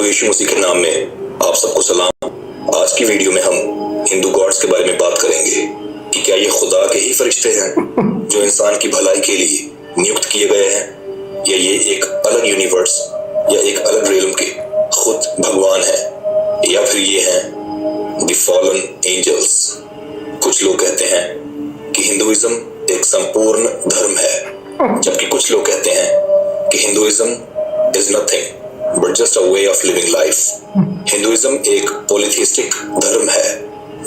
प्रभु यीशु मसीह के नाम में आप सबको सलाम। आज की वीडियो में हम हिंदू गॉड्स के बारे में बात करेंगे कि क्या ये खुदा के ही फरिश्ते हैं जो इंसान की भलाई के लिए नियुक्त किए गए हैं, या ये एक अलग यूनिवर्स या एक अलग रियल्म के खुद भगवान हैं, या फिर ये हैं द फॉलन एंजल्स। कुछ लोग कहते हैं कि हिंदुइज्म एक संपूर्ण धर्म है, जबकि कुछ लोग कहते हैं कि Hinduism is nothing but just a way of living life. Hinduism एक पॉलीथिस्टिक धर्म है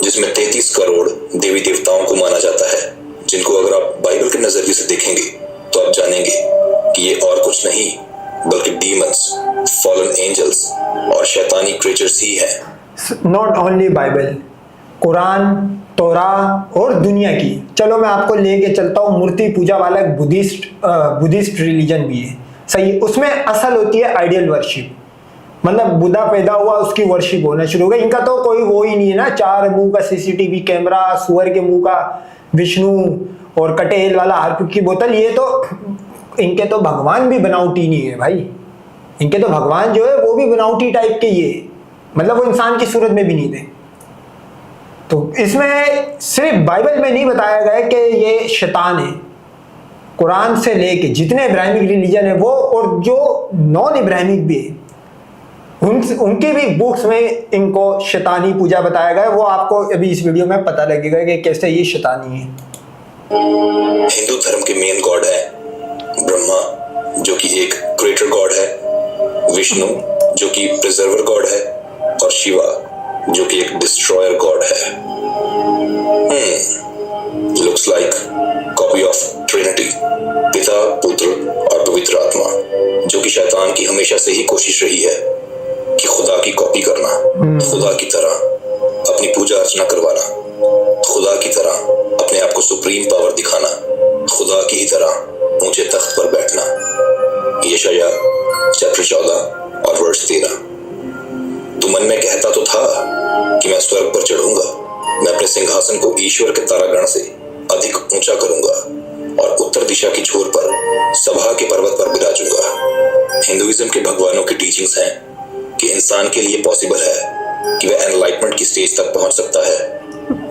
जिसमें 33 करोड़ देवी देवताओं को माना जाता है, जिनको अगर आप बाइबल के नजरिए से देखेंगे तो आप जानेंगे कि ये और कुछ नहीं बल्कि डीमंस, फॉलन एंजल्स और शैतानी क्रिएचर्स ही हैं। नॉट ओनली बाइबल, कुरान, तोरा और दुनिया की। चलो मैं आपको लेके चलता हूँ मूर्ति पूजा वाला एक बुद्धिस्ट रिलीजन भी है, सही। उसमें असल होती है आइडियल वर्शिप, मतलब बुद्धा पैदा हुआ उसकी वर्शिप होना शुरू हो गई। इनका तो कोई वो ही नहीं है ना, 4 मुंह का सीसीटीवी कैमरा, सुअर के मुंह का विष्णु और कटेल वाला हार्पिक की बोतल। ये तो इनके तो भगवान भी बनावटी नहीं है भाई, इनके तो भगवान जो है वो भी बनावटी टाइप के ये, मतलब वो इंसान की सूरत में भी नहीं थे। तो इसमें सिर्फ बाइबल में नहीं बताया गया कि ये शैतान है। कुरान से लेके जितने इब्राहिमिक रिलीजन है वो, और जो नॉन इब्राहिमिक भी है, उनकी भी बुक्स में इनको शैतानी पूजा बताया गया है। वो आपको अभी इस वीडियो में पता लगेगा कि कैसे ये शैतानी है। हिंदू धर्म के मेन गॉड है ब्रह्मा, जो कि एक क्रिएटर गॉड है, विष्णु जो कि प्रिजर्वर गॉड है, और शिवा जो कि एक डिस्ट्रॉयर गॉड है। Looks like copy of Trinity, पिता, पुत्र और पवित्र आत्मा, जो कि शैतान की हमेशा से ही कोशिश रही है कि खुदा की कॉपी करना, खुदा की तरह अपनी पूजा अर्चना करवाना, खुदा की तरह अपने आप को सुप्रीम पावर दिखाना, खुदा की ही तरह ऊंचे तख्त पर बैठना। यशाया चैप्टर 14 और वर्स 13। तू मन में कहता तो था कि मैं स्वर्ग पर चढ़ूंगा, मैं अपने सिंहासन को ईश्वर के तारागण से अधिक ऊंचा करूंगा और उत्तर दिशा की छोर पर सभा के पर्वत पर विराजूंगा। हिंदुइज्म के भगवानों की टीचिंग्स हैं कि इंसान के लिए पॉसिबल है कि वह एनलाइटमेंट की स्टेज तक पहुंच सकता है,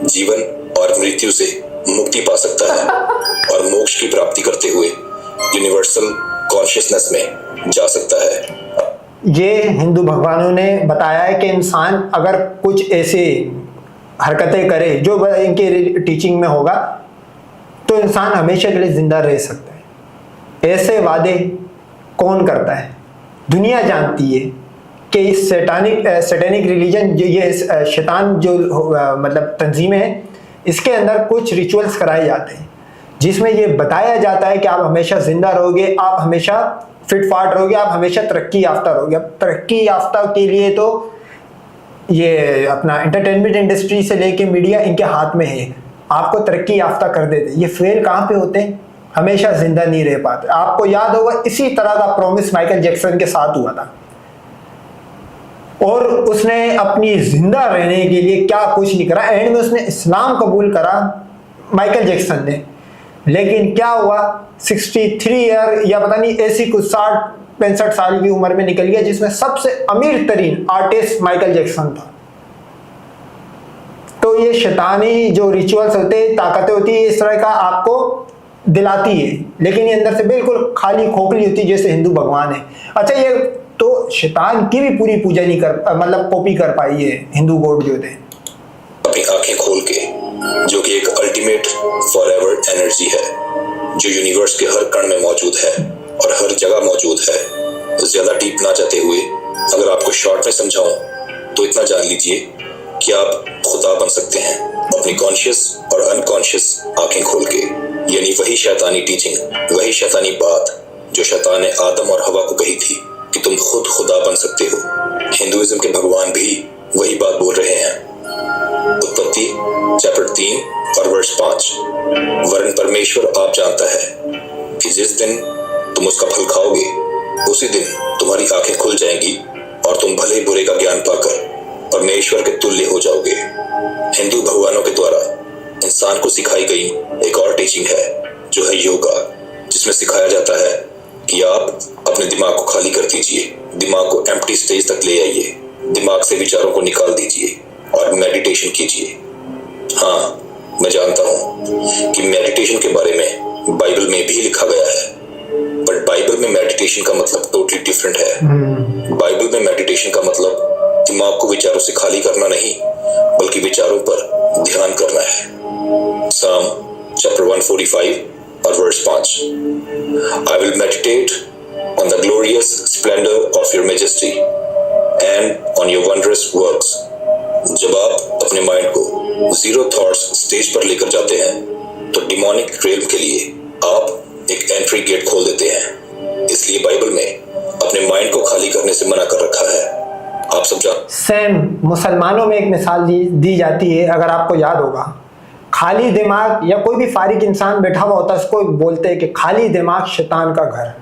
जीवन और मृत्यु से मुक्ति पा सकता है और मोक्ष की प्राप्ति करते हुए यूनिवर्सल कॉन्शियसनेस में जा सकता है। ये हिंदू भगवानों ने बताया है कि इंसान अगर कुछ ऐसे हरकतें करे जो इनके टीचिंग में होगा तो इंसान हमेशा के लिए जिंदा रह सकता है। ऐसे वादे कौन करता है? दुनिया जानती है कि इस सैटेनिक रिलीजन, जो ये शैतान जो मतलब तंजीमें है, इसके अंदर कुछ रिचुअल्स कराए जाते हैं जिसमें ये बताया जाता है कि आप हमेशा जिंदा रहोगे, आप हमेशा फिट फाट रहोगे, आप हमेशा तरक्की याफ्ता रहोगे। अब तरक्की याफ्ता के लिए तो ये अपना एंटरटेनमेंट इंडस्ट्री से लेके मीडिया इनके हाथ में है, आपको तरक्की याफ्ता कर देते। ये फेल कहाँ पे होते हैं? हमेशा जिंदा नहीं रह पाते। आपको याद होगा इसी तरह का प्रॉमिस माइकल जैक्सन के साथ हुआ था, और उसने अपनी जिंदा रहने के लिए क्या कुछ नहीं करा। एंड में उसने इस्लाम कबूल करा माइकल जैक्सन ने, लेकिन क्या हुआ, 63 ईयर या पता नहीं ऐसी कुछ 60-65 साल की उम्र में निकल गया, जिसमें सबसे अमीर तरीन आर्टिस्ट माइकल जैक्सन था। तो ये शैतानी जो रिचुअल्स होते हैं, ताकतें होती है, इस तरह का आपको दिलाती है, लेकिन ये अंदर से बिल्कुल खाली खोखली होती है, जैसे हिंदू भगवान है। अच्छा, ये तो शैतान की भी पूरी पूजा नहीं कर, मतलब कॉपी कर पाई है हिंदू गॉड जो थे। अपनी आंखें खोल के, जो कि एक अल्टीमेट फॉरएवर एनर्जी है जो यूनिवर्स के हर कण में मौजूद है और हर जगह मौजूद है। ज्यादा डीप ना जाते हुए अगर आपको शॉर्ट में समझाऊं तो इतना जान लीजिए कि आप खुदा बन सकते हैं अपनी कॉन्शियस और अनकॉन्शियस आंखें खोल के। यानी वही शैतानी टीचिंग, वही शैतानी बात जो शैतान ने आदम और हवा को कही थी कि तुम खुद खुदा बन सकते हो। हिंदुइज्म के भगवान भी वही बात बोल रहे हैं। उत्पत्ति चैप्टर 3 और वर्स 5। वरन परमेश्वर आप जानता है कि जिस दिन तुम उसका फल खाओगे उसी दिन तुम्हारी आंखें खुल जाएंगी और तुम भले बुरे का ज्ञान पाकर परमेश्वर के तुल्य हो जाओगे। हिंदू भगवानों के द्वारा इंसान को सिखाई गई एक और टीचिंग है जो है योगा, जिसमें सिखाया जाता है कि आप अपने दिमाग को खाली कर दीजिए, दिमाग को एम्प्टी स्टेज तक ले आइए, दिमाग से विचारों को निकाल दीजिए और मेडिटेशन कीजिए। हाँ, मैं जानता हूँ कि मेडिटेशन के बारे में बाइबल में भी लिखा गया है, बट बाइबल में मेडिटेशन का मतलब टोटली डिफरेंट है। बाइबल में मेडिटेशन का मतलब दिमाग को विचारों से खाली करना नहीं, बल्कि विचारों पर ध्यान करना है। साम चैप्टर 145 और verse 5, I will meditate on the glorious splendor of your majesty and on your wondrous works। जब आप अपने माइंड को जीरो थॉट्स स्टेज पर लेकर जाते हैं तो डिमोनिक रेल्म के लिए आप एक एंट्री गेट खोल देते हैं। इसलिए बाइबल में अपने माइंड को खाली करने से मना कर रखा है। आप सब सेम मुसलमानों में एक मिसाल दी जाती है, अगर आपको याद होगा। खाली दिमाग या कोई भी फारिग इंसान बैठा हुआ होता है, उसको बोलते हैं कि खाली दिमाग शैतान का घर।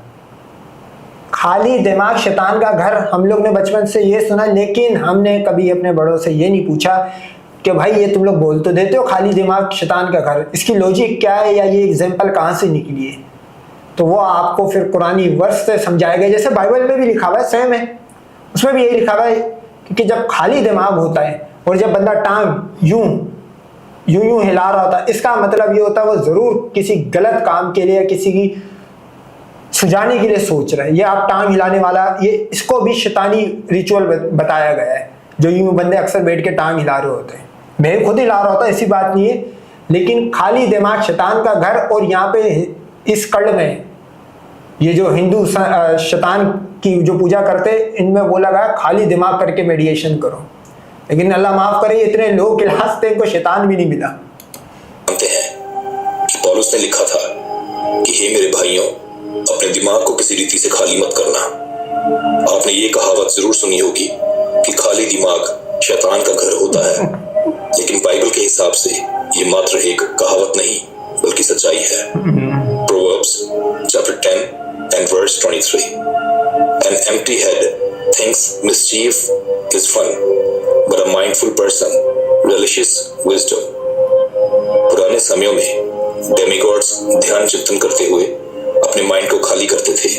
खाली दिमाग शैतान का घर हम लोग ने बचपन से ये सुना, लेकिन हमने कभी अपने बड़ों से ये नहीं पूछा कि भाई ये तुम लोग बोल तो देते हो खाली दिमाग शैतान का घर, इसकी लॉजिक क्या है या ये एग्जाम्पल कहाँ से निकली है। तो वो आपको फिर कुरानी वर्स से समझाएगा, जैसे बाइबल में भी लिखा हुआ है, सेम है, उसमें भी यही लिखा हुआ है कि जब खाली दिमाग होता है और जब बंदा टांग यूं हिला रहा होता है, इसका मतलब ये होता है वो जरूर किसी गलत काम के लिए, किसी की सुझाने के लिए सोच रहा है। ये आप टांग हिलाने वाला, ये इसको भी शैतानी रिचुअल बताया गया है। जो यूं बंदे अक्सर बैठ के टांग हिला रहे होते हैं, मैं खुद हिला रहा होता, ऐसी बात नहीं है, लेकिन खाली दिमाग शैतान का घर। और यहाँ पे इस कड़ में ये जो हिंदू शैतान की जो पूजा करते हैं, इनमें बोला गया खाली दिमाग करके मेडिटेशन करो, लेकिन अल्लाह माफ करे इतने लो क्लास थे, इनको शैतान भी नहीं मिला। जानते हैं कि पौलुस ने लिखा था कि हे मेरे भाइयों, अपने दिमाग को किसी रीति से खाली मत करना। आपने ये कहावत जरूर सुनी होगी कि खाली दिमाग शैतान का घर होता है, लेकिन बाइबल के हिसाब से ये मात्र एक कहावत नहीं बल्कि सच्चाई है। Proverbs chapter 10 and verse 23, an empty head thinks mischief is fun, but a mindful person relishes wisdom। पुराने समयों में डेमिगॉड्स ध्यान चिंतन करते हुए अपने माइंड को खाली करते थे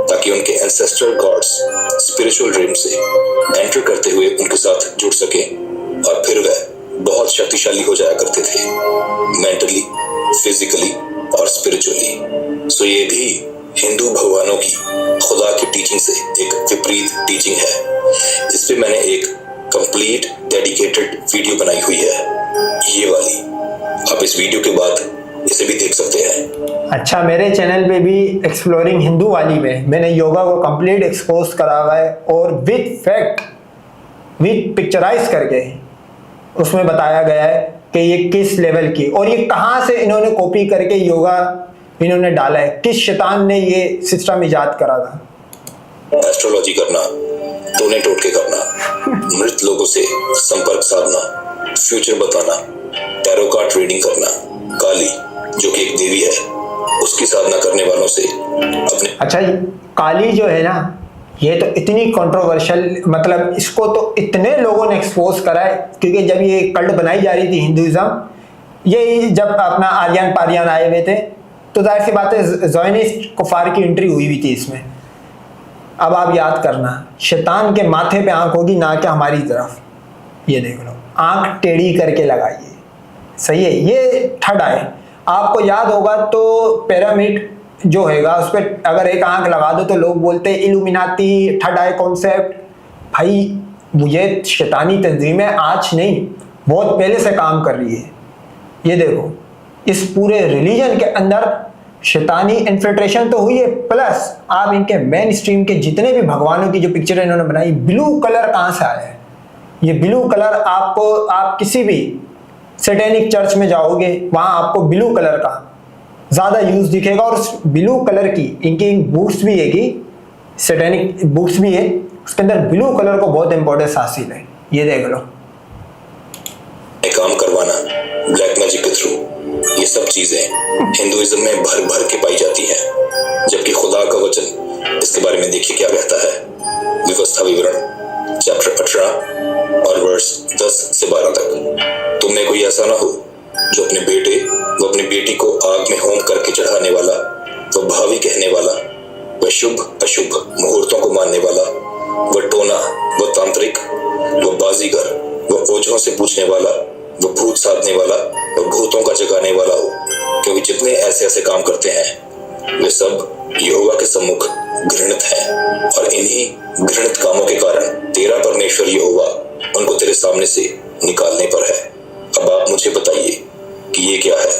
ताकि उनके एंसेस्ट्रल गॉड्स स्पिरिचुअल ड्रीम से एंटर करते हुए उनके साथ जुड़ सके और फिर वह बहुत शक्तिशाली हो जाया करते थे, मेंटली, फिजिकली और स्पिरिचुअली। सो ये भी हिंदू भगवानों की खुदा की टीचिंग से एक विपरीत टीचिंग है। इस पे मैंने एक कंप्लीट डेडिकेटेड वीडियो बनाई हुई है, ये वाली। आप इस वीडियो के बाद इसे भी देख सकते हैं। अच्छा, मेरे चैनल पे भी एक्सप्लोरिंग हिंदू वाली में मैंने योगा को कंप्लीट एक्सपोज करा हुआ है और विद फैक्ट, विद पिक्चराइज करके उसमें बताया गया है कि ये किस लेवल की और ये कहाँ से इन्होंने कॉपी करके योगा इन्होंने डाला है, किस शैतान ने ये सिस्टम इजाद करा था। एस्ट्रोलॉजी करना, टोने टोटके करना, मृत लोगों से संपर्क साधना, फ्यूचर बताना, टैरो कार्ड रीडिंग करना, काली जो कि एक देवी है उसकी साधना करने वालों से अपने। अच्छा, काली जो है ना, ये तो इतनी कंट्रोवर्शियल, मतलब इसको तो इतने लोगों ने एक्सपोज करा है, क्योंकि जब ये कल्ट बनाई जा रही थी हिंदुइज्म, ये जब अपना आर्यन पारियन आए हुए थे, तो जाहिर सी बात है ज़ायनिस्ट कुफार की एंट्री हुई थी इसमें। अब आप याद करना, शैतान के माथे पे आंख होगी ना कि हमारी तरफ, ये देख लो, आंख टेढ़ी करके लगाइए, सही है। ये थर्ड आई, आपको याद होगा तो पिरामिड जो हैगा उस पर अगर एक आंख लगा दो तो लोग बोलते हैं इल्यूमिनाती, थर्ड आई कॉन्सेप्ट। भाई ये शैतानी तंजीमें आज नहीं, बहुत पहले से काम कर रही है। ये देखो, इस पूरे रिलीजन के अंदर शैतानी इन्फिल्ट्रेशन तो हुई है, प्लस आप इनके मेन स्ट्रीम के जितने भी भगवानों की जो पिक्चर इन्होंने बनाई, ब्लू कलर कहाँ से आया है? ये ब्लू कलर आपको, आप किसी भी सैटेनिक चर्च में जाओगे वहाँ आपको ब्लू कलर का ज़्यादा यूज दिखेगा। और उस ब्लू कलर की इनकी बुक्स भी है कि सैटेनिक बुक्स भी है, उसके अंदर ब्लू कलर को बहुत इंपॉर्टेंस हासिल है। ये देख लो, काम करवाना ब्लैक मैजिक के थ्रू, ये सब चीजें हिंदुइज्म में भर भर के पाई जाती हैं, जबकि खुदा का वचन इसके बारे में देखिए क्या कहता है। व्यवस्था विवरण चैप्टर 18 और वर्स 10 से 12 तक। तुम में कोई ऐसा ना हो जो अपने बेटे व अपनी बेटी को आग में होम करके चढ़ाने वाला, व भावी कहने वाला, व शुभ अशुभ मुहूर्तों को मानने वाला, वो टोना, वो तांत्रिक, वो बाजीगर, वो ओझों से पूछने वाला, वो भूत साधने वाला, वो भूतों का जगाने वाला हो, क्योंकि जितने ऐसे ऐसे काम करते हैं वे सब यहोवा के सम्मुख घृणित हैं, और इन्हीं घृणित कामों के कारण तेरा परमेश्वर यहोवा उनको तेरे सामने से निकालने पर है। अब आप मुझे बताइए कि ये क्या है?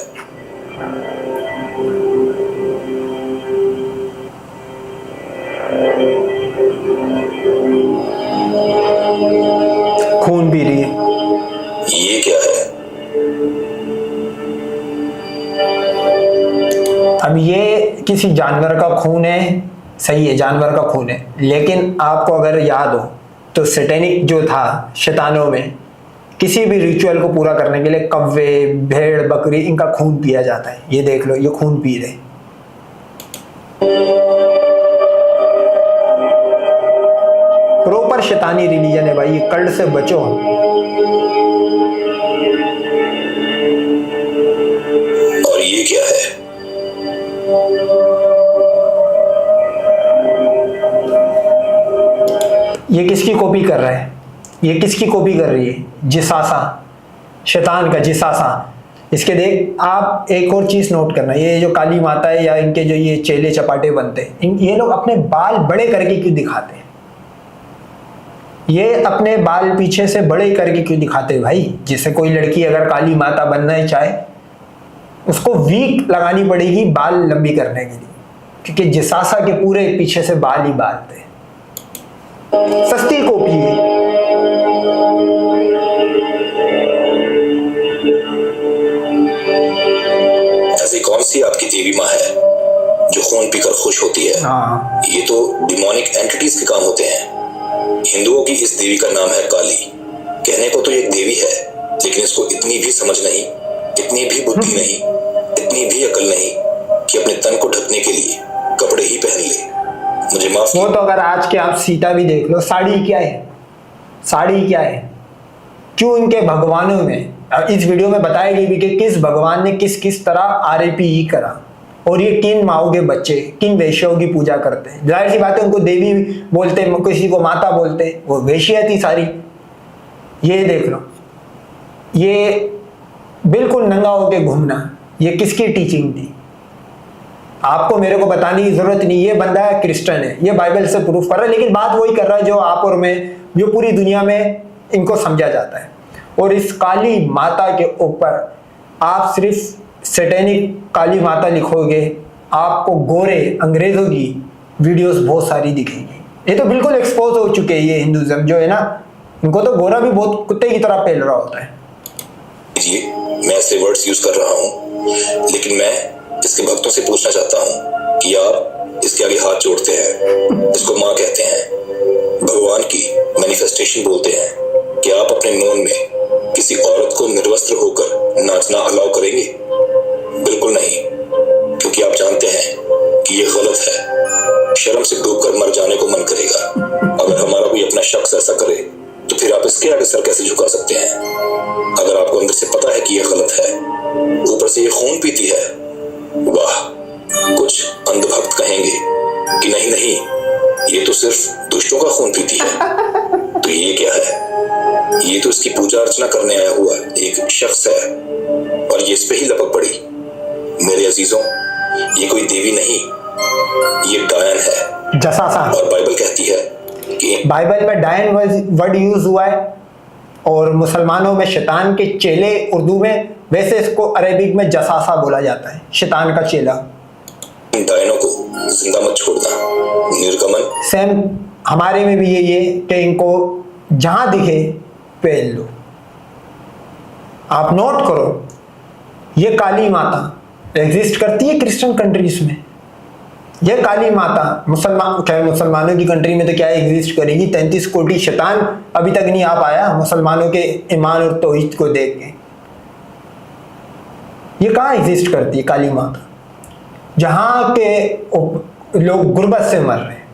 खून पी रही है। ये क्या है? अब ये किसी जानवर का खून है, सही है, जानवर का खून है, लेकिन आपको अगर याद हो तो सैटेनिक जो था शैतानों में, किसी भी रिचुअल को पूरा करने के लिए कव्वे, भेड़, बकरी, इनका खून पिया जाता है। ये देख लो, ये खून पी रहे। प्रॉपर शैतानी रिलीजन है भाई, ये कल्ट से बचो। और ये क्या है? ये किसकी कॉपी कर रहा है? ये किसकी कॉपी कर रही है? जिसासा, शैतान का जिसासा। इसके देख, आप एक और चीज नोट करना, ये जो काली माता है या इनके जो ये चेले चपाटे बनते हैं, ये लोग अपने बाल बड़े करके क्यों दिखाते हैं? ये अपने बाल पीछे से बड़े करके क्यों दिखाते हैं भाई? जिससे कोई लड़की अगर काली माता बनना चाहे, उसको वीक लगानी पड़ेगी बाल लंबी करने के लिए, क्योंकि जिसासा के पूरे पीछे से बाल ही बाल थे। सस्ती कॉपी है। ऐसी कौन सी आपकी देवी माँ है जो खून पीकर खुश होती है? हाँ, ये तो डिमोनिक एंटिटीज के काम होते हैं। हिंदुओं की इस देवी का नाम है काली। कहने को तो एक देवी है, लेकिन इसको इतनी भी समझ नहीं, इतनी भी बुद्धि नहीं, इतनी भी अकल नहीं कि अपने तन को ढकने के लिए कपड़े ही पहन ले। मुझे माफ वो तो अगर आज के आप सीता भी देख लो, साड़ी क्या है? साड़ी क्या है? क्यों इनके भगवानों में इस वीडियो में बताएगी भी कि किस भगवान ने किस किस तरह RIP करा, और ये किन माओ के बच्चे किन वेश्याओं की पूजा करते हैं। जाहिर सी बात है, उनको देवी बोलते, किसी को माता बोलते, वो वेश्या थी सारी। ये देख लो, ये बिल्कुल नंगा होके घूमना, ये किसकी टीचिंग थी? आपको मेरे को बताने की जरूरत नहीं। ये बंदा है क्रिश्चियन है, ये बाइबल से प्रूफ कर रहा है, लेकिन बात वही कर रहा है जो आप और मैं, जो पूरी दुनिया में इनको समझा जाता है। और इस काली माता के ऊपर आप सिर्फ सैटेनिक काली माता लिखोगे, आपको गोरे अंग्रेजों की वीडियोस बहुत सारी दिखेगी। ये तो बिल्कुल एक्सपोज हो चुके हैं ये हिंदुइज्म जो है ना, इनको तो गोरा भी बहुत कुत्ते की तरह पेल रहा होता है। मैं ऐसे वर्ड्स यूज कर रहा हूँ, लेकिन मैं इसके भक्तों से पूछना चाहता हूँ कि आप इसके आगे हाथ जोड़ते हैं, इसको माँ कहते हैं, भगवान की मैनिफेस्टेशन बोलते हैं, कि आप अपने मौन में किसी औरत को निर्वस्त्र होकर नाचना अलाउ करेंगे? बिल्कुल नहीं, क्योंकि आप जानते हैं कि ये गलत है। शर्म से डूबकर मर जाने को मन करेगा। अगर हमारा कोई अपना शख्स ऐसा करे तो फिर आप इसके आगे सर कैसे झुका सकते हैं? अगर आपको अंदर से पता है कि यह गलत है, ऊपर से ये खून पीती है, वाह! कुछ अंधभक्त कहेंगे कि नहीं नहीं, ये तो सिर्फ दुष्टों का खून पीती है। तो ये क्या है? ये तो इसकी पूजा अर्चना करने आया हुआ एक शख्स है, और ये इस पे ही लपक पड़ी। मेरे अजीजों, ये कोई देवी नहीं, ये डायन है। जसासा। और बाइबल कहती है कि बाइबल में डायन वर्ड यूज हुआ है, और मुसलमानों में शैतान के चेले उर्दू में, वैसे इसको अरेबिक में जसासा बोला जाता है, शैतान का चेला। डायनों को जिंदा मत छोड़ना, निर्गमन। सेम हमारे में भी यही है कि इनको जहां दिखे पहन लो। आप नोट करो, ये काली माता एग्जिस्ट करती है क्रिश्चियन कंट्रीज में। ये काली माता मुसलमानों की कंट्री में तो क्या एग्जिस्ट करेगी? 33 कोटि शैतान अभी तक नहीं आ पाया मुसलमानों के ईमान और तौहीद को देख के। ये कहाँ एग्जिस्ट करती है काली माता? जहां के लोग गुर्बत से मर रहे हैं,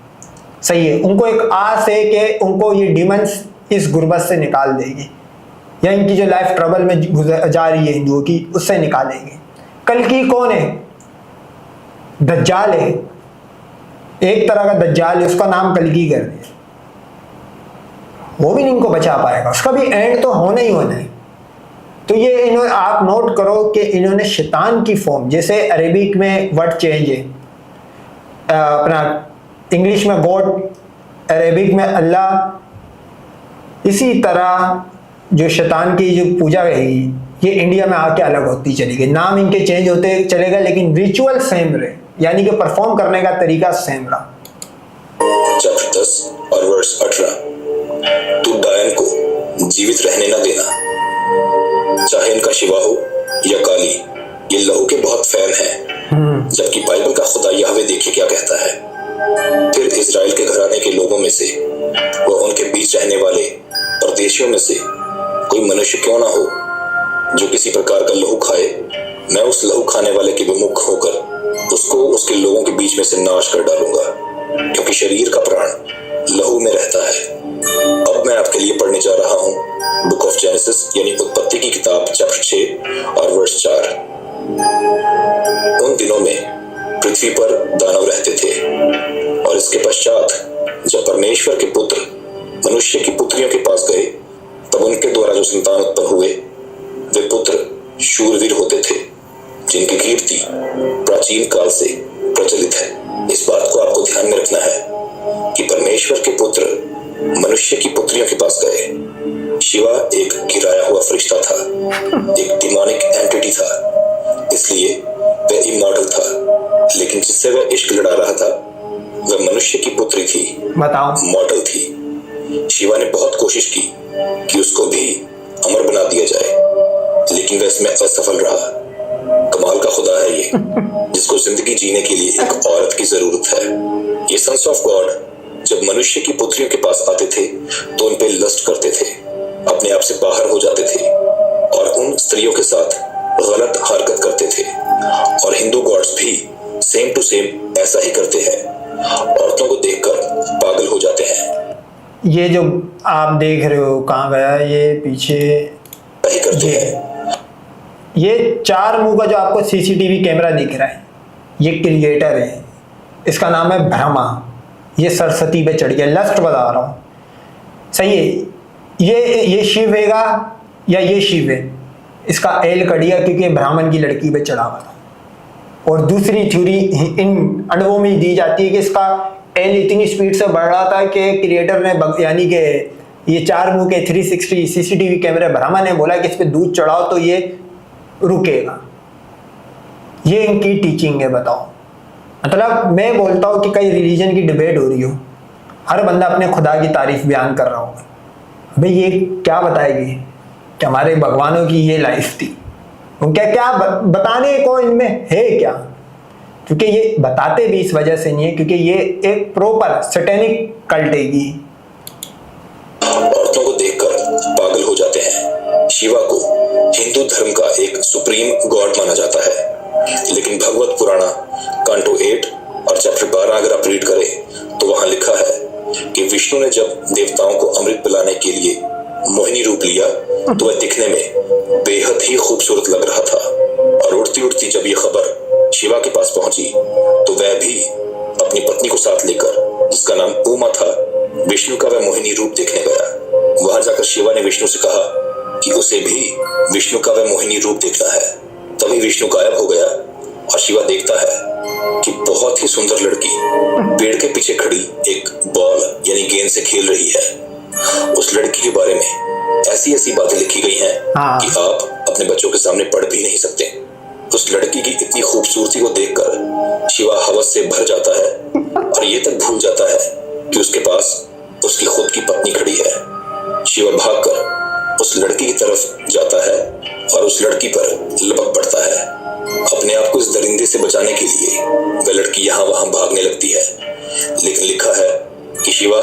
सही है, उनको एक आस है कि उनको ये डिमंस इस गुर्बत से निकाल देगी, या इनकी जो लाइफ ट्रबल में जा रही है हिंदुओं की, उससे निकालेंगे। कल्कि कौन है? दज्जाल है, एक तरह का दज्जाल है, उसका नाम कल्कि कर दिया। वो भी नहीं इनको बचा पाएगा, उसका भी एंड तो होना ही होना है। तो ये इन्होंने, आप नोट करो कि इन्होंने शैतान की फॉर्म, जैसे अरेबिक में वर्ड चेंज है, अपना इंग्लिश में गॉड, अरेबिक में अल्लाह, इसी तरह जो शैतान की जो पूजा रहेगी ये इंडिया में आके अलग होती चली गई। नाम इनके चेंज होते चलेगा लेकिन रिचुअल सेम रहे, यानी कि परफॉर्म करने का तरीका सेम रहा। चैप्टर 10 और वर्स 18, तू डायन को जीवित रहने न देना, चाहे इनका शिवा हो या काली, ये लहू के बहुत फैन हैं। जबकि बाइबल का खुदा यहवे देखिए क्या कहता है, फिर इजराइल के घराने के लोगों में से व उनके बीच रहने वाले परदेशियों में से कोई मनुष्य क्यों ना हो जो किसी प्रकार का लहू खाए, मैं उस लहू खाने वाले के विमुख होकर उसको उसके लोगों के बीच में से नाश कर डालूंगा, क्योंकि शरीर का प्राण लहू में रहता है। अब मैं आपके लिए पढ़ने जा रहा हूँ बुक ऑफ जेनेसिस यानी उत्पत्ति की किताब चैप्टर 6 और वर्स 4। उन दिनों में पृथ्वी पर दानव रहते थे, और इसके पश्चात जब परमेश्वर के पुत्र मनुष्य की पुत्रियों के पास गए, तब उनके द्वारा जो संतान उत्पन्न हुए वे पुत्र शूरवीर होते थे, जिनकी कीर्ति प्राचीन काल से प्रचलित है। इस बात को आपको ध्यान में रखना है कि परमेश्वर के पुत्र मनुष्य की पुत्रियों के पास गए। शिवा एक गिराया हुआ फरिश्ता था, एक डिमोनिक एंटिटी था, इसलिए वह इमॉर्टल था, लेकिन जिससे वह इश्क लड़ा रहा था वह मनुष्य की पुत्री थी, बताओ, मॉर्टल थी। शिवा ने बहुत कोशिश की कि उसको भी अमर बना दिया जाए, लेकिन वह इसमें असफल रहा। कमाल का खुदा है ये, जिसको जिंदगी जीने के लिए एक औरत की जरूरत है। ये सन्स ऑफ गॉड जब मनुष्य की पुत्रियों के पास आते थे तो उन पे लस्ट करते थे, अपने आप से बाहर हो जाते थे और उन स्त्रियों के साथ गलत हरकत करते थे। और हिंदू गॉड्स भी सेम टू सेम ऐसा ही करते हैं, औरतों को देखकर पागल हो जाते हैं। ये जो आप देख रहे हो, कहाँ गया ये पीछे, ही करते हैं। ये 4 मुंह का जो आपको सीसीटीवी कैमरा दिख रहा है, ये क्रिएटर है, इसका नाम है ब्रह्मा। ये सरस्वती पे चढ़ गया, लस्ट बता रहा हूँ, सही है। ये शिव हैगा या ये शिव है, इसका एल कड़िया क्योंकि ब्राह्मण की लड़की पे चढ़ा हुआ था। और दूसरी थ्योरी इन अणुओं में दी जाती है कि इसका एल इतनी स्पीड से बढ़ रहा था कि क्रिएटर ने, यानी कि ये 4 मुंह के 360 सीसीटीवी कैमरे ब्रह्मा ने बोला कि इस पे दूध चढ़ाओ तो ये रुकेगा। ये इनकी टीचिंग है, बताओ। मतलब मैं बोलता हूँ कि कई रिलीजन की डिबेट हो रही हो, हर बंदा अपने खुदा की तारीफ बयान कर रहा होगा, भाई ये क्या बताएगी कि हमारे भगवानों की ये लाइफ थी, उनका क्या बताने को इनमें है क्या? क्योंकि ये बताते भी इस वजह से नहीं है क्योंकि ये एक प्रॉपर सैटेनिक कल्ट है। औरतों को देखकर पागल हो जाते हैं। शिवा को हिंदू धर्म का एक सुप्रीम गॉड माना जाता है, लेकिन भगवत पुराणा कांटो 8 और चैप्टर 12 अगर आप रीड करें तो वहां लिखा है कि विष्णु ने जब देवताओं को अमृत पिलाने के लिए मोहिनी रूप लिया तो वह दिखने में बेहद ही खूबसूरत लग रहा था। और उड़ती उड़ती जब यह खबर शिवा के पास पहुंची तो वह भी अपनी पत्नी को साथ लेकर, जिसका नाम उमा था, विष्णु का वह मोहिनी रूप देखने गया। वहां जाकर शिवा ने विष्णु से कहा कि उसे भी विष्णु का वह मोहिनी रूप देखना है। तभी विष्णु गायब हो गया और शिवा देखता है कि बहुत ही सुंदर लड़की पेड़ के पीछे खड़ी एक बॉल यानी गेंद से खेल रही है। उस लड़की के बारे में ऐसी ऐसी बातें लिखी गई हैं कि आप अपने बच्चों के सामने पढ़ भी नहीं सकते। उस लड़की की इतनी खूबसूरती को देखकर शिवा हवस से भर जाता है और ये तक भूल जाता है कि उसके पास उसकी खुद की पत्नी खड़ी है। शिवा भागकर उस लड़की की तरफ जाता है और उस लड़की पर लपक पड़ता है। अपने आप को इस दरिंदे से बचाने के लिए वह लड़की यहाँ वहां भागने लगती है, लेकिन लिखा है कि शिवा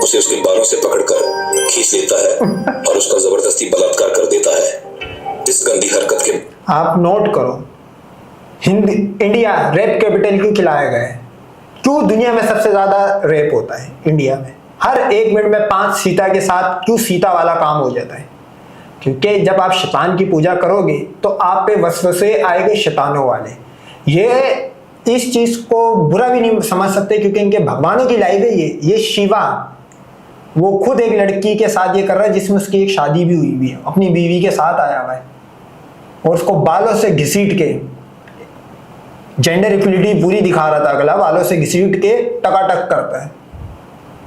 उसे उसके बालों से पकड़कर खींच लेता है और उसका जबरदस्ती बलात्कार कर देता है। इस गंदी हरकत के आप नोट करो, इंडिया रेप कैपिटल क्यों खिलाया गया है? क्यों दुनिया में सबसे ज्यादा रेप होता है इंडिया में? हर 1 मिनट में 5 सीता के साथ क्यों सीता वाला काम हो जाता है? क्योंकि जब आप शैतान की पूजा करोगे तो आप पे वसवसे आएंगे शैतानों वाले। ये इस चीज को बुरा भी नहीं समझ सकते क्योंकि इनके भगवानों की लाइफ है ये शिवा, वो खुद एक लड़की के साथ ये कर रहा है जिसमें उसकी एक शादी भी हुई है, अपनी बीवी के साथ आया हुआ है, और उसको बालों से घसीट के, जेंडर इक्वलिटी पूरी दिखा रहा था अगला, बालों से घसीट के टकाटक करता है।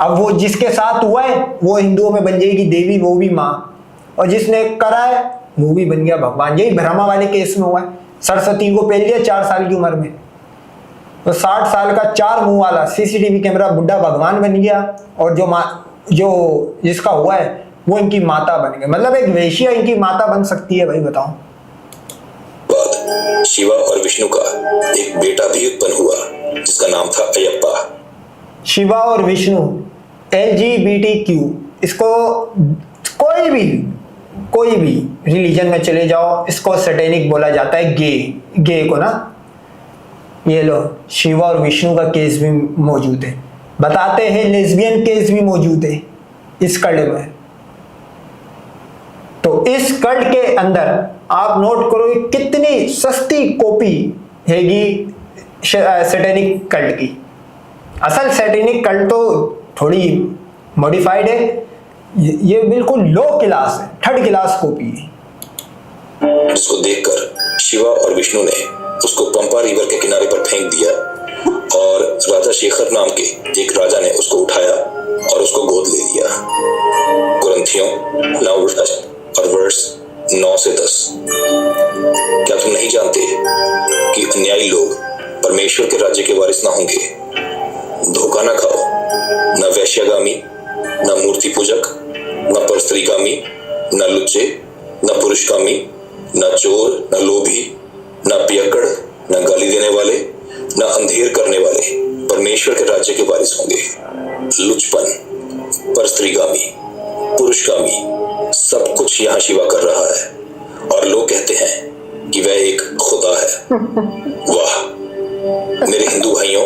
अब वो जिसके साथ हुआ है वो हिंदुओं में बन जाएगी देवी, वो भी माँ, और जिसने करा है वो भी बन गया भगवान। यही ब्रह्मा वाले केस में हुआ है, सरस्वती को पेल दिया 4 साल की उम्र में, तो 60 साल का 4 मुंह वाला सीसीटीवी कैमरा बुढ़ा भगवान बन गया, और जो जिसका हुआ है वो इनकी माता बन गई। मतलब एक वेश्या इनकी माता बन सकती है भाई, बताओ। बाद शिवा और विष्णु का एक बेटा भी उत्पन्न हुआ जिसका नाम था अयप्पा। शिवा और विष्णु LGBTQ, इसको कोई भी रिलीजन में चले जाओ इसको सैटेनिक बोला जाता है, गे को ना। ये लो, शिवा और विष्णु का केस भी मौजूद है, बताते हैं लेस्बियन केस भी मौजूद है इस कल्ट में। तो इस कल्ट के अंदर आप नोट करो कितनी सस्ती कॉपी हैगी सैटेनिक कल्ट की। असल सैटेनिक कल्ट तो थोड़ी मॉडिफाइड है, ये बिल्कुल लो क्लास है, 3rd क्लास कॉपी है। जिसको देखकर शिवा और विष्णु ने उसको पंपा रिवर के किनारे पर फेंक दिया, और राजा शेखर नाम के एक राजा ने उसको उठाया और उसको गोद ले लिया। कुरंथियों 9 और वर्स 9 से 10। क्या तुम नहीं जानते कि अन्यायी लोग परमेश्वर के राज्य के वारिस ना होंगे? धोखा ना खाओ, न वैश्यगामी, न मूर्ति पूजक, न परस्त्रीगामी, न लुच्चे, न पुरुषगामी, न चोर, न लोभी, न पियक्कड़, न गाली देने वाले, न अंधेर करने वाले परमेश्वर के राज्य के वारिस होंगे। लुचपन, परस्त्रीगामी, पुरुषगामी, सब कुछ यहाँ शिवा कर रहा है, और लोग कहते हैं कि वह एक खुदा है। वाह मेरे हिंदू भाइयों,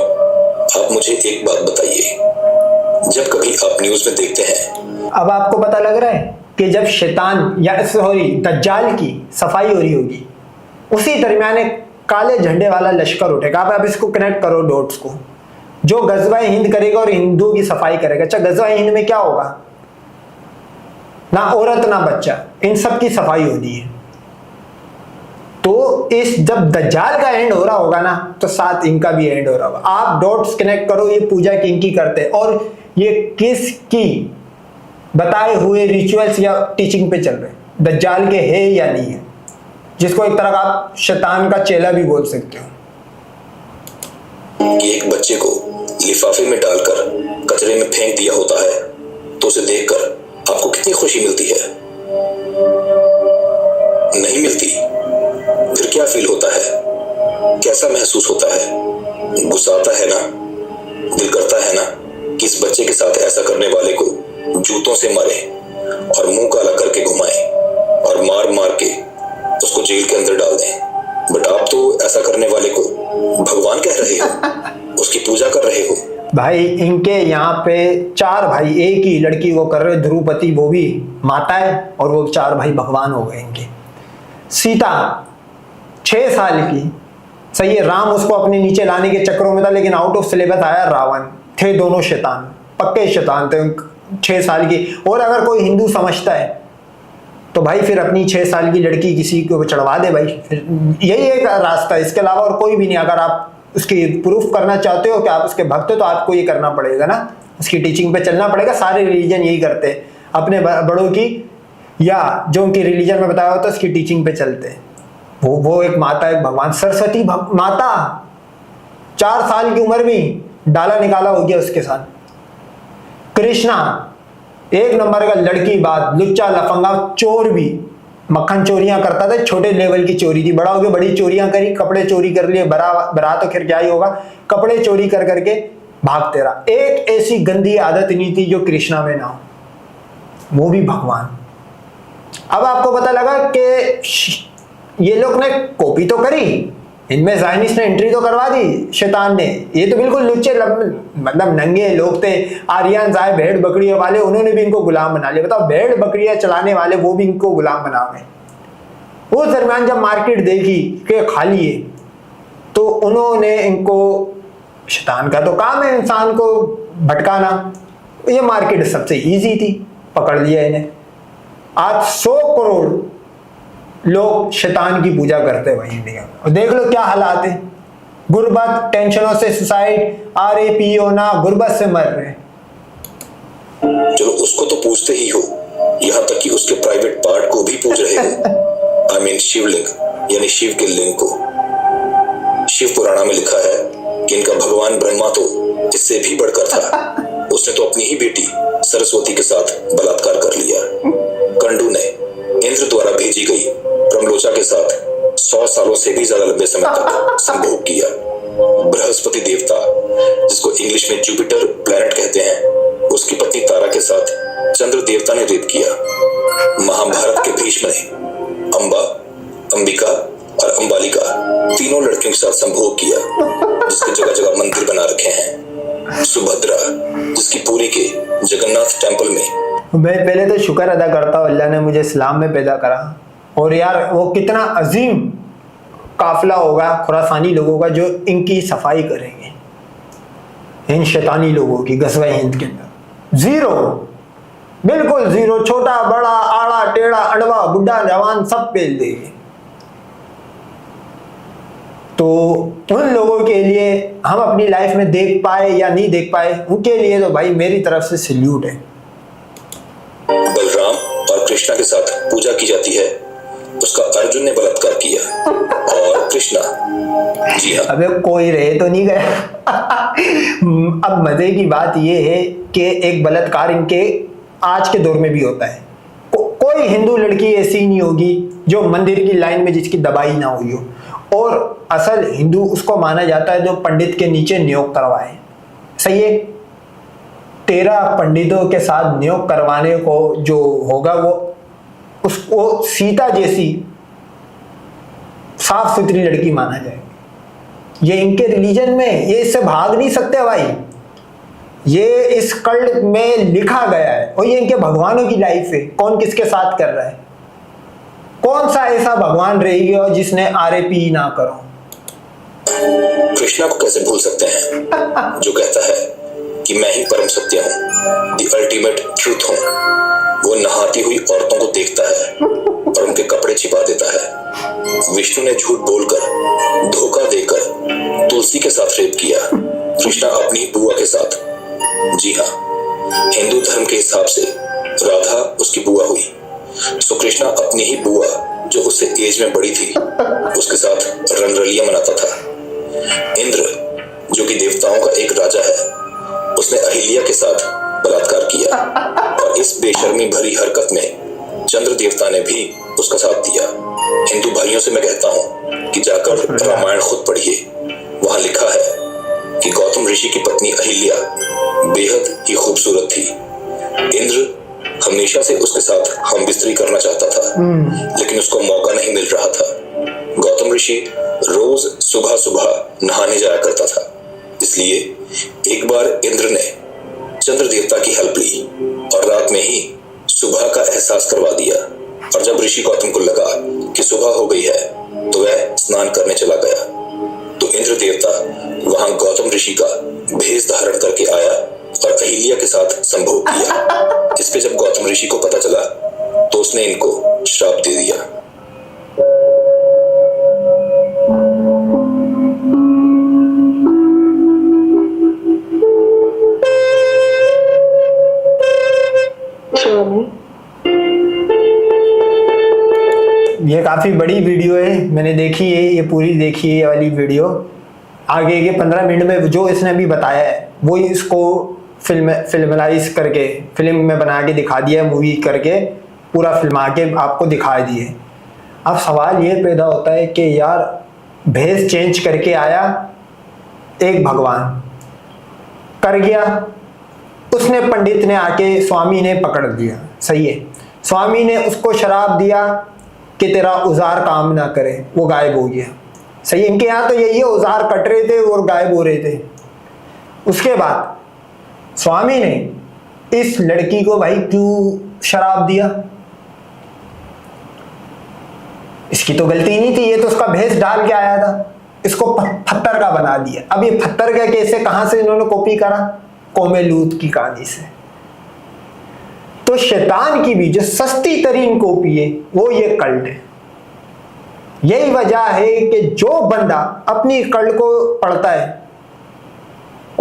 आप मुझे एक बात बताइए, जब कभी आप न्यूज में देखते हैं, अब आपको पता लग रहा है कि जब शैतान या सॉरी दज्जाल की सफाई हो रही होगी, उसी दरमियान एक काले झंडे वाला लश्कर उठेगा। आप इसको कनेक्ट करो डॉट्स को, जो गजवाए हिंद करेगा और हिंदुओं की सफाई करेगा। अच्छा, गजवाए हिंद में क्या होगा? ना औरत ना बच्चा, इन सब की सफाई होनी है। तो इस जब दज्जाल का एंड हो रहा होगा ना, तो साथ इनका भी एंड हो रहा होगा। आप डॉट्स कनेक्ट करो, ये पूजा किनकी करते हैं और ये किसकी बताए हुए रिचुअल्स या टीचिंग पे चल रहे हैं, दज्जाल के है या नहीं है, जिसको एक तरह का आप शैतान का चेला भी बोल सकते हो। कि एक बच्चे को लिफाफे में डालकर कचरे में फेंक दिया होता है, तो उसे देखकर आपको कितनी खुशी मिलती है? नहीं मिलती? फिर क्या फील होता है? कैसा महसूस होता है? गुस्सा आता है ना? दिल करता है ना कि इस बच्चे के साथ ऐसा करने वाले को जूतों से मारे और मुंह काला करके घुमाएं और मार मार के उसको जेल के अंदर डाल दें। बट आप तो ऐसा करने वाले को भगवान कह रहे हो, उसकी पूजा कर रहे हो। भाई इनके यहाँ पे 4 भाई एक ही लड़की को कर रहे, ध्रुपदी वो भी माता है, और वो 4 भाई भगवान हो गए इनके। सीता 6 साल की, सही है, राम उसको अपने नीचे लाने के चक्रों में था, लेकिन आउट ऑफ सिलेबस आया रावण। थे दोनों शैतान, पक्के शैतान थे, 6 साल की। और अगर कोई हिंदू समझता है तो भाई फिर अपनी 6 साल की लड़की किसी को चढ़वा दे भाई, फिर यही एक रास्ता है, इसके अलावा और कोई भी नहीं। अगर आप उसकी प्रूफ करना चाहते हो कि आप उसके भक्त हो, तो आपको ये करना पड़ेगा ना, उसकी टीचिंग पे चलना पड़ेगा। सारे रिलीजन यही करते हैं, अपने बड़ों की या जो उनकी रिलीजन में बताया होता है उसकी टीचिंग पे चलते हैं। वो एक माता, एक भगवान। सरस्वती माता 4 साल की उम्र में डाला निकाला हो गया उसके साथ। कृष्णा 1 नंबर का लड़की बात, लुच्चा लफंगा, चोर भी, मक्खन चोरियां करता था, छोटे लेवल की चोरी थी। बड़ा हो गया, बड़ी चोरियां करी, कपड़े चोरी कर लिए, बरा तो खैर क्या ही होगा, कपड़े चोरी कर करके भागते रहा। एक ऐसी गंदी आदत नहीं थी जो कृष्णा में ना हो, वो भी भगवान। अब आपको पता लगा कि ये लोग ने कॉपी तो करी, इनमें ज़ायनिस्ट ने एंट्री तो करवा दी शैतान ने। ये तो बिल्कुल लुच्चे मतलब नंगे लोग थे, आर्यन आए भेड़ बकरियों वाले, उन्होंने भी इनको गुलाम बना लिया। बताओ, भेड़ बकरियां चलाने वाले वो भी इनको गुलाम बना गए। उस दरमियान जब मार्केट देखी कि खाली है, तो उन्होंने इनको, शैतान का तो काम है इंसान को भटकाना, ये मार्केट सबसे इजी थी, पकड़ लिया इन्हें। आज 100 करोड़ लोग शैतान की पूजा करते हैं भाई इंडिया में, और देख लो क्या हालात है। गुर्बत, टेंशनों से सुसाइड, RAP होना, गुर्बत से मर रहे। चलो उसको तो पूछते ही हो, यहाँ तक कि उसके प्राइवेट पार्ट को भी पूज रहे हो। I mean शिवलिंग यानी शिव के लिंग को। शिव पुराणा में लिखा है कि इनका भगवान ब्रह्मा तो इससे भी बढ़कर था। उसने तो अपनी ही बेटी सरस्वती के साथ बलात्कार कर लिया। कंडू ने इंद्र द्वारा भेजी गई प्रमलोचा के साथ 100 सालों से भी ज्यादा लंबे समय तक संभोग किया। बृहस्पति देवता, जिसको इंग्लिश में जुपिटर प्लैनेट कहते हैं, उसकी पत्नी तारा के साथ चंद्र देवता ने रेप किया। महाभारत के भीष्म ने अंबा, अंबिका और अंबालिका तीनों लड़कियों के साथ संभोग किया, जिसके जगह जगह मंदिर बना रखे हैं। सुभद्रा, जिसकी पूरी के जगन्नाथ टेम्पल में। मैं पहले तो शुक्र अदा करता हूँ अल्लाह ने मुझे इस्लाम में पैदा करा, और यार वो कितना अजीम काफिला होगा खुरासानी लोगों का जो इनकी सफाई करेंगे, इन शैतानी लोगों की गज़वा हिंद के अंदर। जीरो, बिल्कुल जीरो, छोटा बड़ा आड़ा टेढ़ा अड़वा बुढ़ा जवान सब पेल देंगे। तो उन लोगों के लिए हम अपनी लाइफ में देख पाए या नहीं देख पाए, उनके लिए तो भाई मेरी तरफ से सल्यूट है। बलराम और कृष्णा के साथ पूजा की जाती है, उसका अर्जुन ने बलात्कार किया। और कृष्णा, जी हाँ, अबे कोई रहे तो नहीं गया। अब मजे की बात यह है कि एक बलात्कार इनके आज के दौर में भी होता है। कोई हिंदू लड़की ऐसी नहीं होगी जो मंदिर की लाइन में जिसकी दबाई ना हुई हो, और असल हिंदू उसको माना जाता है जो पंडित के नीचे नियोग करवाए। सही है, 13 पंडितों के साथ नियोग करवाने को जो होगा वो उसको सीता जैसी साफ सुथरी लड़की माना जाएगी। ये इनके रिलीजन में, ये इससे भाग नहीं सकते भाई, ये इस कल्ट में लिखा गया है। और ये इनके भगवानों की लाइफ है, कौन किसके साथ कर रहा है। कौन सा ऐसा भगवान रहेगा जिसने RAP ना करो। कृष्णा को कैसे भूल सकते हैं, जो कहता है कि मैं ही परम सत्य हूँ, द अल्टीमेट ट्रूथ हूँ। वो नहाती हुई औरतों को देखता है और उनके कपड़े छिपा देता है। विष्णु ने झूठ बोलकर, धोखा देकर तुलसी के साथ रेप किया। कृष्णा अपनी बुआ के साथ। जी हाँ, हिंदू धर्म के हिसाब से राधा उसकी बुआ हुई, सो कृष्णा अपनी ही बुआ जो उससे एज में बड़ी थी उसके साथ रंगरलियां मनाता था। इंद्र, जो कि देवताओं का एक राजा है, उसने अहिल्या के साथ बलात्कार किया, और इस बेशर्मी भरी हरकत में चंद्र देवता ने भी उसका साथ दिया। हिंदू भाइयों से मैं कहता हूँ कि जाकर रामायण खुद पढ़िए। वहां लिखा है कि गौतम ऋषि की पत्नी अहिल्या बेहद ही खूबसूरत थी। इंद्र हमेशा से उसके साथ हम बिस्तरी करना चाहता था, लेकिन उसको मौका नहीं मिल रहा था। गौतम ऋषि रोज सुबह सुबह नहाने जाया करता था, इसलिए एक बार इंद्र ने चंद्र देवता की हेल्प ली और रात में ही सुबह का एहसास करवा दिया। और जब ऋषि गौतम को लगा कि सुबह हो गई है तो वह स्नान करने चला गया। तो इंद्र देवता वहां गौतम ऋषि का भेष धारण करके आया और अहिल्या के साथ संभोग किया। इस पे जब गौतम ऋषि को पता चला तो उसने इनको श्राप दे दिया। ये काफी बड़ी वीडियो है, मैंने देखी है, ये पूरी देखी है ये वाली वीडियो। आगे के 15 मिनट में जो इसने अभी बताया है वो इसको फिल्मलाइज करके फिल्म में बना के दिखा दिया है, मूवी करके पूरा फिल्मा के आपको दिखा दिए। अब सवाल ये पैदा होता है कि यार भेष चेंज करके आया एक भगवान, कर गया, उसने पंडित ने आके स्वामी ने पकड़ लिया। सही है, स्वामी ने उसको शराब दिया कि तेरा औजार काम ना करे, वो गायब हो गया। सही है, इनके यहाँ तो यही है, औजार कट रहे थे और गायब हो रहे थे। उसके बाद स्वामी ने इस लड़की को भाई क्यों शराब दिया, इसकी तो गलती नहीं थी, ये तो उसका भेष डाल के आया था, इसको पत्थर का बना दिया। अब ये पत्थर का कैसे, कहां से इन्होंने कॉपी करा, कौमे लूत की कहानी से। तो शैतान की भी जो सस्ती तरीन कॉपी है वो ये कल्ट है। यही वजह है कि जो बंदा अपनी कल्ट को पढ़ता है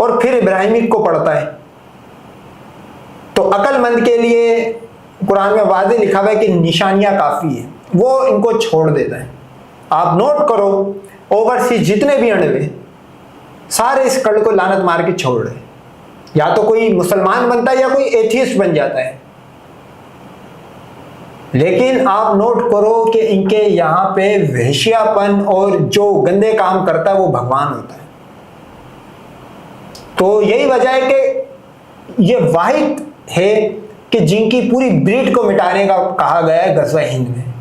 और फिर इब्राहिमिक को पढ़ता है, तो अक्लमंद के लिए कुरान में वाज़ेह लिखा हुआ है कि निशानियां काफ़ी है, वो इनको छोड़ देता है। आप नोट करो, ओवरसीज जितने भी अणवे सारे इस कल्ट को लानत मार के छोड़ रहे, या तो कोई मुसलमान बनता है या कोई एथियस्ट बन जाता है। लेकिन आप नोट करो कि इनके यहाँ पे वहशियापन और जो गंदे काम करता है वो भगवान होता है। तो यही वजह है कि ये वाहिद है कि जिनकी पूरी ब्रीड को मिटाने का कहा गया है गज़वा हिंद में।